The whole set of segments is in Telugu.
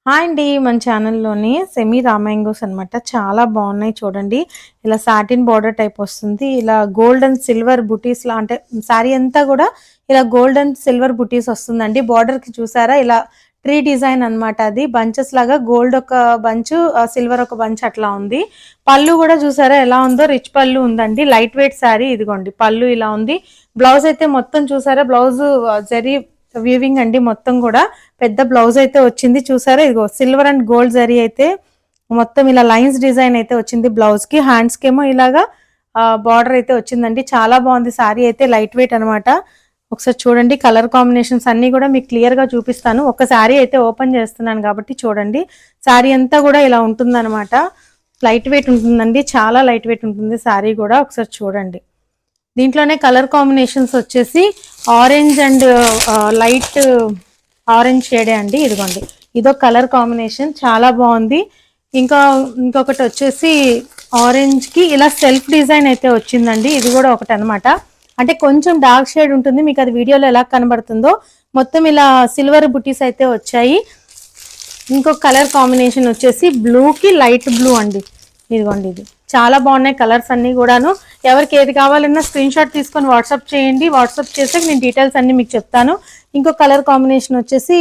హాయ్ అండి. మన ఛానల్‌లోని సెమీ రామాంగోస్ అనమాట. చాలా బాగున్నాయి చూడండి. ఇలా సాటిన్ బార్డర్ టైప్ వస్తుంది. ఇలా గోల్డ్ అండ్ సిల్వర్ బుటీస్‌లా అంటే శారీ అంతా కూడా ఇలా గోల్డ్ అండ్ సిల్వర్ బుటీస్ వస్తుందండి. బార్డర్‌కి చూసారా ఇలా ట్రీ డిజైన్ అనమాట. అది బంచెస్ లాగా గోల్డ్ ఒక బంచు, సిల్వర్ ఒక బంచ్ అట్లా ఉంది. పళ్ళు కూడా చూసారా ఎలా ఉందో, రిచ్ పళ్ళు ఉందండి. Light weight sari. ఇదిగోండి పళ్ళు ఇలా ఉంది. బ్లౌజ్ అయితే మొత్తం చూసారా, బ్లౌజ్ జరీ వీవింగ్ అండి. మొత్తం కూడా పెద్ద బ్లౌజ్ అయితే వచ్చింది. చూసారా ఇదిగో సిల్వర్ అండ్ గోల్డ్ జరీ అయితే మొత్తం ఇలా లైన్స్ డిజైన్ అయితే వచ్చింది. బ్లౌజ్ కి హ్యాండ్స్ కేమో ఇలాగా బార్డర్ అయితే వచ్చిందండి. చాలా బాగుంది శారీ అయితే. లైట్ వెయిట్ అనమాట. ఒకసారి చూడండి. కలర్ కాంబినేషన్స్ అన్ని కూడా మీకు క్లియర్ గా చూపిస్తాను. ఒక శారీ అయితే ఓపెన్ చేస్తున్నాను కాబట్టి చూడండి. శారీ అంతా కూడా ఇలా ఉంటుందన్నమాట. లైట్ వెయిట్ ఉంటుందండి. చాలా లైట్ వెయిట్ ఉంటుంది శారీ కూడా. ఒకసారి చూడండి. దీంట్లోనే కలర్ కాంబినేషన్స్ వచ్చేసి ఆరెంజ్ అండ్ లైట్ ఆరెంజ్ షేడే అండి. ఇదిగోండి ఇదొక కలర్ కాంబినేషన్ చాలా బాగుంది. ఇంకొకటి వచ్చేసి ఆరెంజ్ కి ఇలా సెల్ఫ్ డిజైన్ అయితే వచ్చిందండి. ఇది కూడా ఒకటి అనమాట. అంటే కొంచెం డార్క్ షేడ్ ఉంటుంది. మీకు అది వీడియోలో ఎలా కనబడుతుందో మొత్తం ఇలా సిల్వర్ బుటీస్ అయితే వచ్చాయి. ఇంకొక కలర్ కాంబినేషన్ వచ్చేసి బ్లూ కి లైట్ బ్లూ అండి. ఇదిగోండి ఇది చాలా బాగున్నాయి కలర్స్ అన్ని కూడాను. ఎవరికి ఏది కావాలన్నా స్క్రీన్ షాట్ తీసుకొని వాట్సాప్ చేయండి. వాట్సాప్ చేస్తే నేను డీటెయిల్స్ అన్ని మీకు చెప్తాను. ఇంకో కలర్ కాంబినేషన్ వచ్చేసి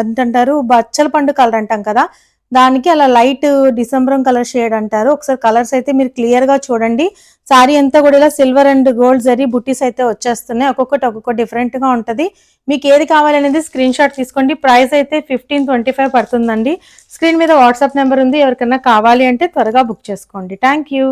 ఏంటంటారు, బచ్చల పండు కలర్ అంటాం కదా, దానికి అలా లైట్ డిసెంబరం కలర్ షేడ్ అంటారు. ఒకసారి కలర్స్ అయితే మీరు క్లియర్ గా చూడండి. సారీ అంతా కూడా ఇలా సిల్వర్ అండ్ గోల్డ్ జరీ బుట్టీస్ అయితే వచ్చేస్తున్నాయి. ఒక్కొక్కటి డిఫరెంట్ గా ఉంటది. మీకు ఏది కావాలనేది స్క్రీన్ షాట్ తీసుకోండి. ప్రైస్ అయితే 1525 పడుతుందండి. స్క్రీన్ మీద వాట్సాప్ నెంబర్ ఉంది. ఎవరికైనా కావాలి అంటే త్వరగా బుక్ చేసుకోండి. Thank you.